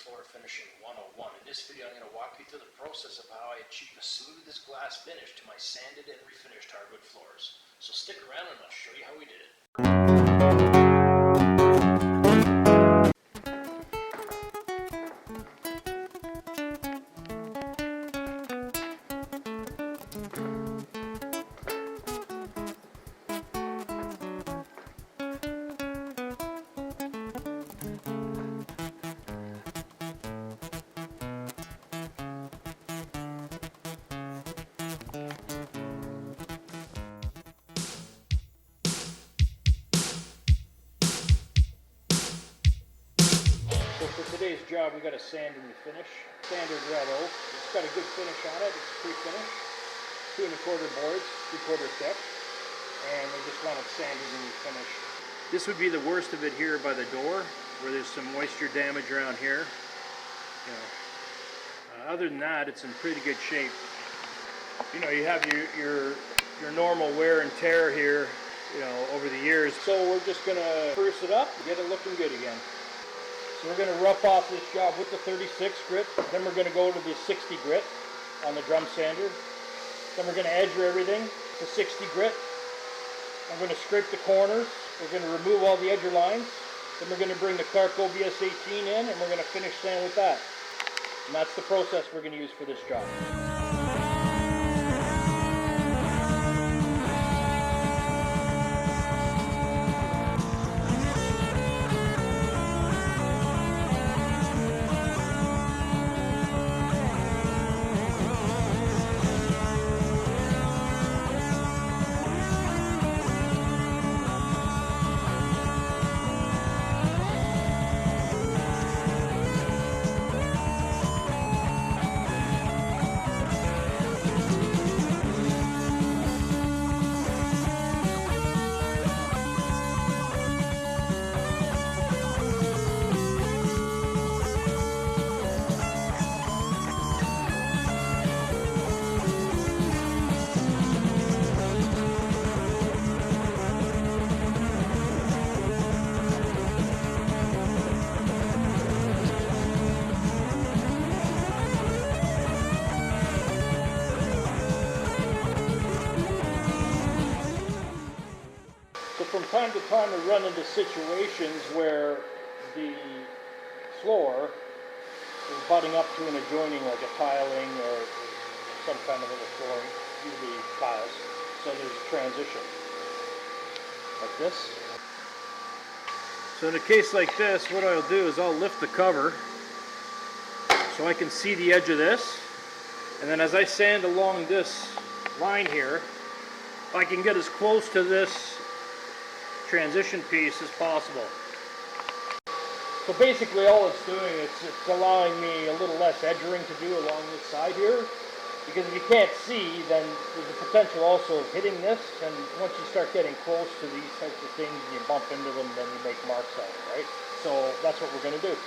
Floor Finishing 101. In this video, I'm going to walk you through the process of how I achieve a smooth as glass finish to my sanded and refinished hardwood floors. So stick around and I'll show you how we did it. So for today's job, we got a sand and refinish. Standard red oak. It's got a good finish on it. It's pre-finished. 2 1/4 boards, 3/4 thick. And we just want it sanded and refinished. This would be the worst of it here by the door, where there's some moisture damage around here. You know, other than that, it's in pretty good shape. You know, you have your normal wear and tear here, you know, over the years. So we're just gonna spruce it up, get it looking good again. So we're going to rough off this job with the 36 grit, then we're going to go to the 60 grit on the drum sander. Then we're going to edge everything to 60 grit. I'm going to scrape the corners. We're going to remove all the edger lines. Then we're going to bring the Clark OBS 18 in and we're going to finish sand with that. And that's the process we're going to use for this job. From time to time we run into situations where the floor is butting up to an adjoining, like a tiling or some kind of other flooring, usually tiles. So there's a transition like this. So in a case like this, what I'll do is I'll lift the cover so I can see the edge of this, and then as I sand along this line here, I can get as close to this transition piece as possible. So basically all it's doing is it's allowing me a little less edgering to do along this side here, because if you can't see, then there's a potential also of hitting this, and once you start getting close to these types of things and you bump into them, then you make marks on it, right? So that's what we're going to do.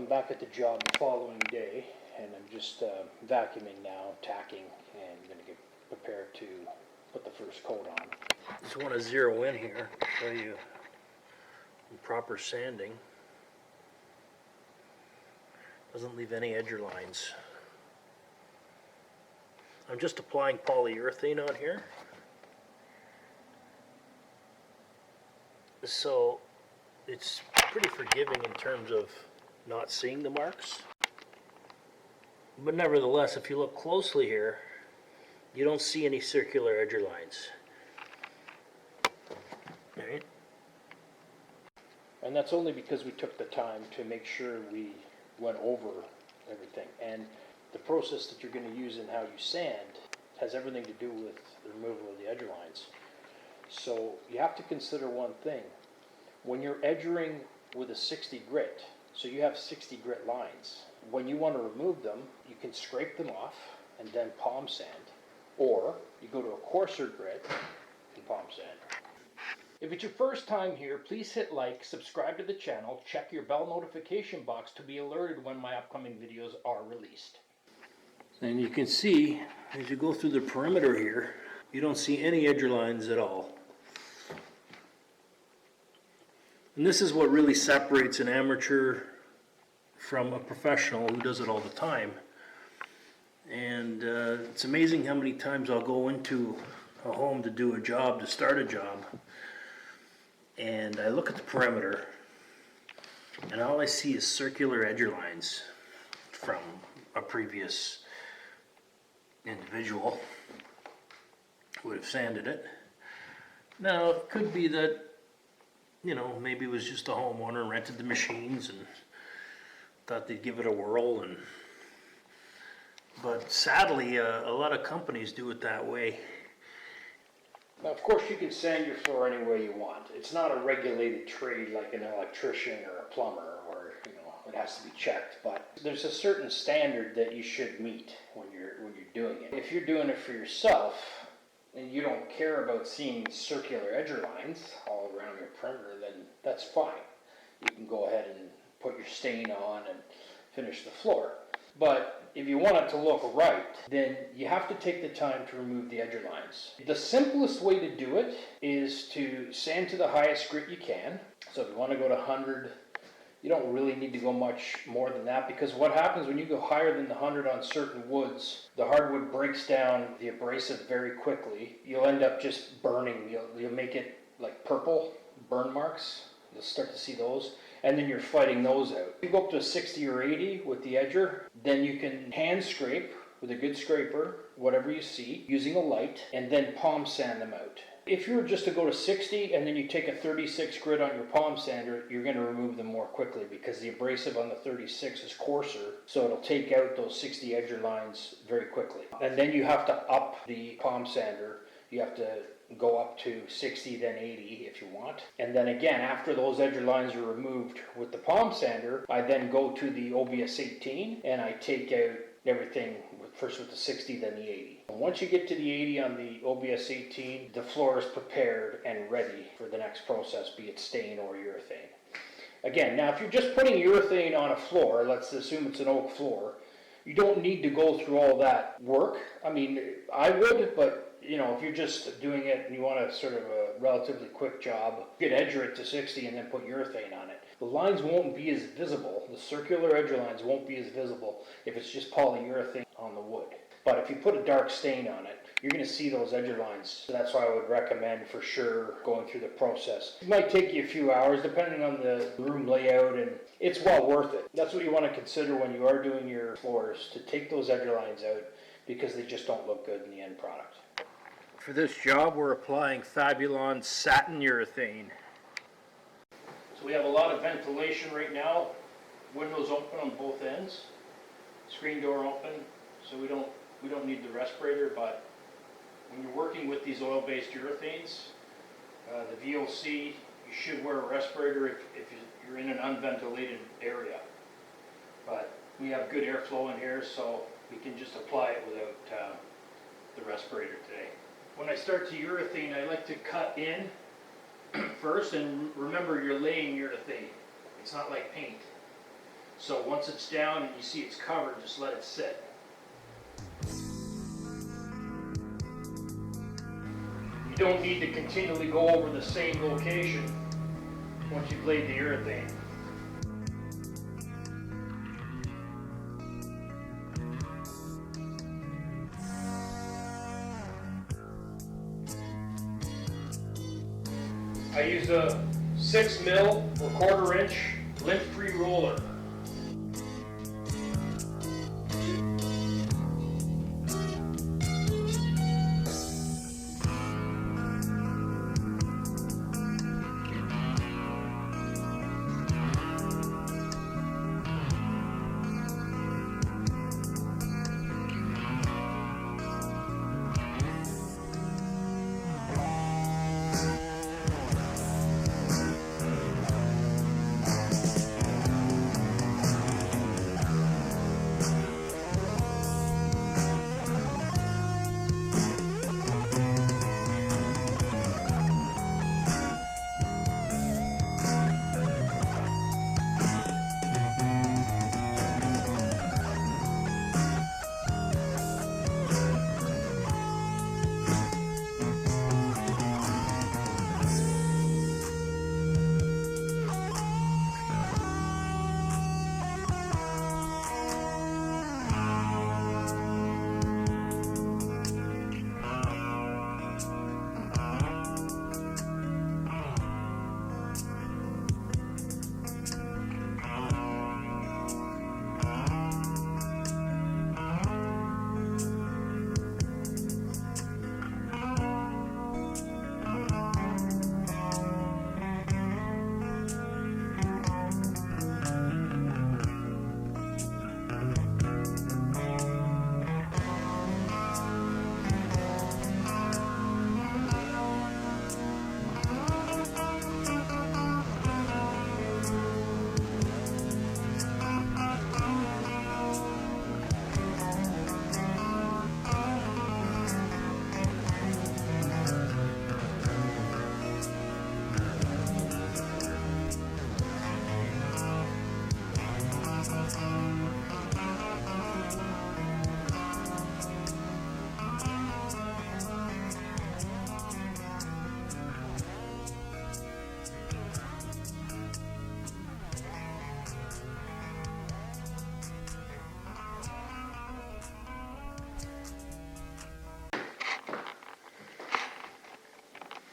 I'm back at the job the following day, and I'm just vacuuming now, tacking, and I'm going to get prepared to put the first coat on. Just want to zero in here, show you proper sanding. Doesn't leave any edger lines. I'm just applying polyurethane on here. So it's pretty forgiving in terms of not seeing the marks. But nevertheless, if you look closely here, you don't see any circular edger lines. Right? And that's only because we took the time to make sure we went over everything. And the process that you're going to use in how you sand has everything to do with the removal of the edger lines. So you have to consider one thing. When you're edgering with a 60 grit, so you have 60 grit lines, when you want to remove them, you can scrape them off and then palm sand, or you go to a coarser grit and palm sand. If it's your first time here, please hit like, subscribe to the channel, check your bell notification box to be alerted when my upcoming videos are released. And you can see, as you go through the perimeter here, you don't see any edger lines at all. And this is what really separates an amateur from a professional who does it all the time. And it's amazing how many times I'll go into a home to do a job, to start a job, and I look at the perimeter, and all I see is circular edger lines from a previous individual who would have sanded it. Now, it could be that, you know, maybe it was just a homeowner, rented the machines and thought they'd give it a whirl. But sadly, a lot of companies do it that way. Now, of course, you can sand your floor any way you want. It's not a regulated trade like an electrician or a plumber, or, you know, it has to be checked. But there's a certain standard that you should meet when you're doing it. If you're doing it for yourself and you don't care about seeing circular edger lines all around your perimeter, then that's fine. You can go ahead and put your stain on and finish the floor. But if you want it to look right, then you have to take the time to remove the edger lines. The simplest way to do it is to sand to the highest grit you can. So if you want to go to 100, you don't really need to go much more than that, because what happens when you go higher than the 100 on certain woods, the hardwood breaks down the abrasive very quickly. You'll end up just burning. You'll make it like purple burn marks. You'll start to see those. And then you're fighting those out. If you go up to a 60 or 80 with the edger, then you can hand scrape with a good scraper, whatever you see, using a light, and then palm sand them out. If you were just to go to 60 and then you take a 36 grit on your palm sander, you're going to remove them more quickly because the abrasive on the 36 is coarser, so it'll take out those 60 edger lines very quickly. And then you have to up the palm sander. You have to go up to 60, then 80 if you want. And then again, after those edger lines are removed with the palm sander, I then go to the OBS 18 and I take out everything, first with the 60, then the 80. And once you get to the 80 on the OBS 18, the floor is prepared and ready for the next process, be it stain or urethane. Again, now if you're just putting urethane on a floor, let's assume it's an oak floor, you don't need to go through all that work. I mean, I would, but you know, if you're just doing it and you want a sort of a relatively quick job, you could edger it to 60 and then put urethane on it. The lines won't be as visible, the circular edger lines won't be as visible if it's just polyurethane on the wood. But if you put a dark stain on it, you're going to see those edger lines. So that's why I would recommend for sure going through the process. It might take you a few hours depending on the room layout, and it's well worth it. That's what you want to consider when you are doing your floors, to take those edger lines out because they just don't look good in the end product. For this job, we're applying Fabulon Satin Urethane. So we have a lot of ventilation right now. Windows open on both ends. Screen door open, so we don't need the respirator. But when you're working with these oil-based urethanes, the VOC, you should wear a respirator if you're in an unventilated area. But we have good airflow in here, so we can just apply it without the respirator today. When I start to urethane, I like to cut in first, and remember you're laying urethane. It's not like paint. So once it's down and you see it's covered, just let it sit. You don't need to continually go over the same location once you've laid the urethane. I use a 6 mil or 1/4 inch lint-free roller.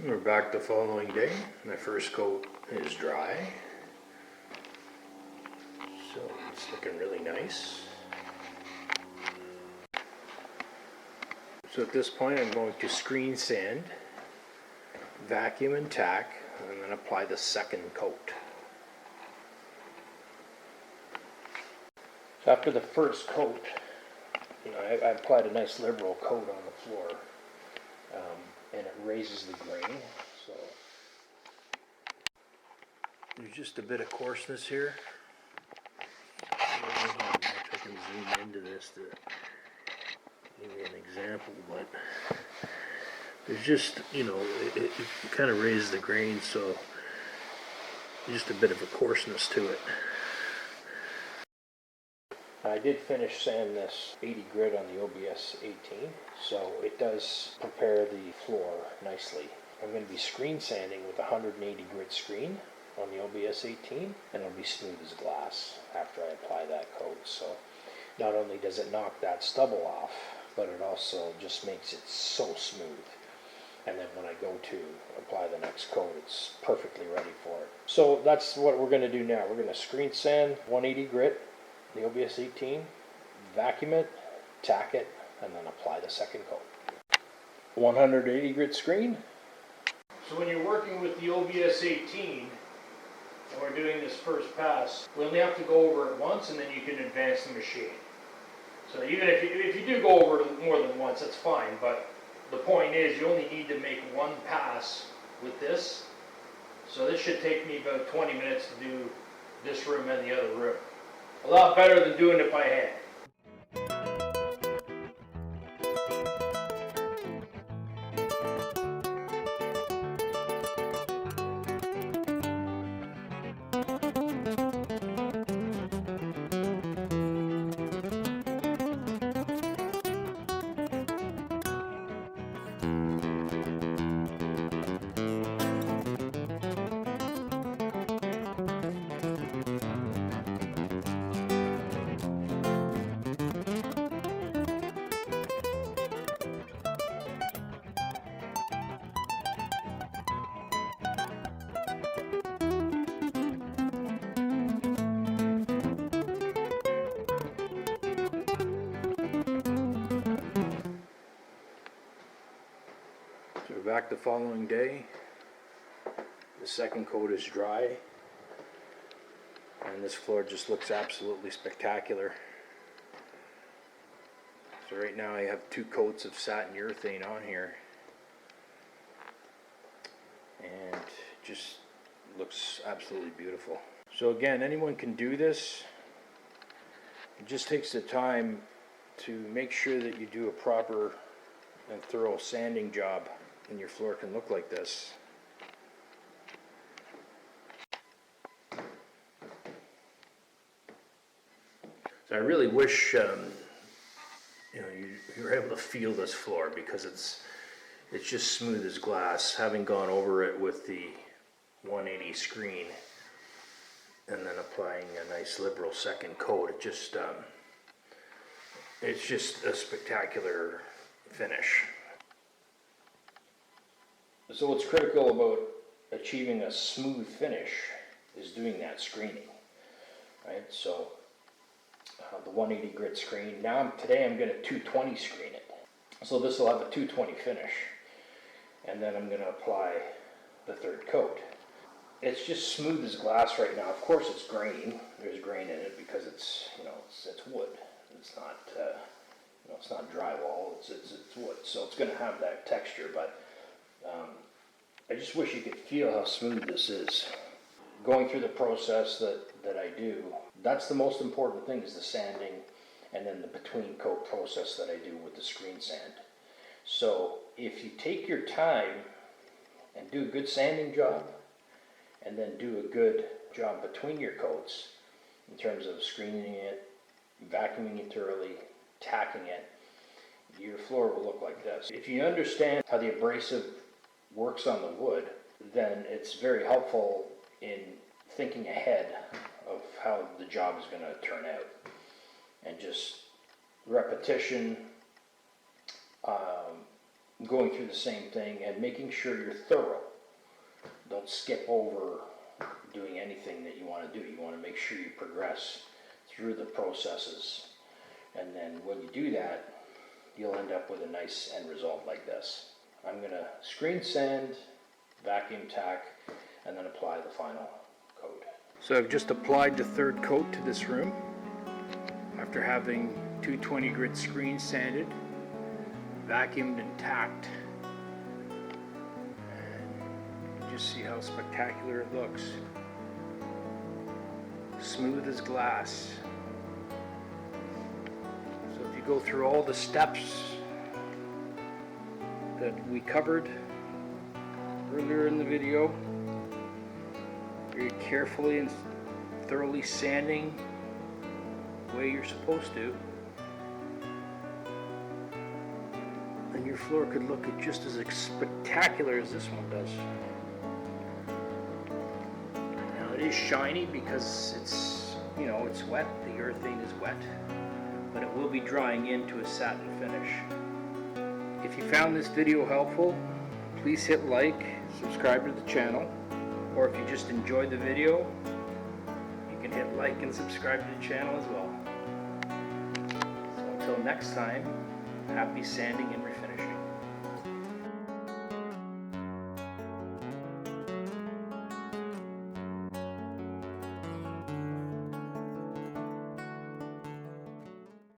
We're back the following day. My first coat is dry. So it's looking really nice. So at this point I'm going to screen sand, vacuum and tack, and then apply the second coat. So after the first coat, I applied a nice liberal coat on the floor. And it raises the grain, so there's just a bit of coarseness here. I don't know how much I can zoom into this to give you an example, but there's just, it kind of raises the grain, so just a bit of a coarseness to it. I did finish sand this 80 grit on the OBS 18, so it does prepare the floor nicely. I'm going to be screen sanding with 180 grit screen on the OBS 18, and it'll be smooth as glass after I apply that coat. So not only does it knock that stubble off, but it also just makes it so smooth. And then when I go to apply the next coat, it's perfectly ready for it. So that's what we're going to do now. We're going to screen sand 180 grit, the OBS 18, vacuum it, tack it, and then apply the second coat. 180 grit screen. So when you're working with the OBS 18, and we're doing this first pass, we only have to go over it once, and then you can advance the machine. So even if you do go over it more than once, that's fine, but the point is you only need to make one pass with this. So this should take me about 20 minutes to do this room and the other room. A lot better than doing it by hand. So we're back the following day. The second coat is dry, and this floor just looks absolutely spectacular. So right now I have 2 coats of satin urethane on here, and it just looks absolutely beautiful. So again, anyone can do this. It just takes the time to make sure that you do a proper and thorough sanding job, and your floor can look like this. So I really wish you were able to feel this floor, because it's just smooth as glass. Having gone over it with the 180 screen and then applying a nice liberal second coat, it's just a spectacular finish. So what's critical about achieving a smooth finish is doing that screening, right? So the 180 grit screen. Today I'm going to 220 screen it. So this will have a 220 finish, and then I'm going to apply the third coat. It's just smooth as glass right now. Of course it's grain. There's grain in it because it's wood. It's not it's not drywall. It's wood. So it's going to have that texture. But I just wish you could feel how smooth this is. Going through the process that I do, that's the most important thing, is the sanding, and then the between coat process that I do with the screen sand. So if you take your time and do a good sanding job, and then do a good job between your coats in terms of screening it, vacuuming it thoroughly, tacking it, your floor will look like this. If you understand how the abrasive works on the wood, then it's very helpful in thinking ahead of how the job is going to turn out. And just repetition, going through the same thing, and making sure you're thorough. Don't skip over doing anything that you want to do. You want to make sure you progress through the processes. And then when you do that, you'll end up with a nice end result like this. I'm going to screen sand, vacuum tack, and then apply the final coat. So I've just applied the third coat to this room after having 220 grit screen sanded, vacuumed and tacked. And just see how spectacular it looks. Smooth as glass. So if you go through all the steps that we covered earlier in the video, very carefully and thoroughly sanding the way you're supposed to, and your floor could look just as spectacular as this one does. Now it is shiny because it's wet, the urethane is wet, but it will be drying into a satin finish. If you found this video helpful, please hit like, subscribe to the channel, or if you just enjoyed the video, you can hit like and subscribe to the channel as well. So until next time, happy sanding and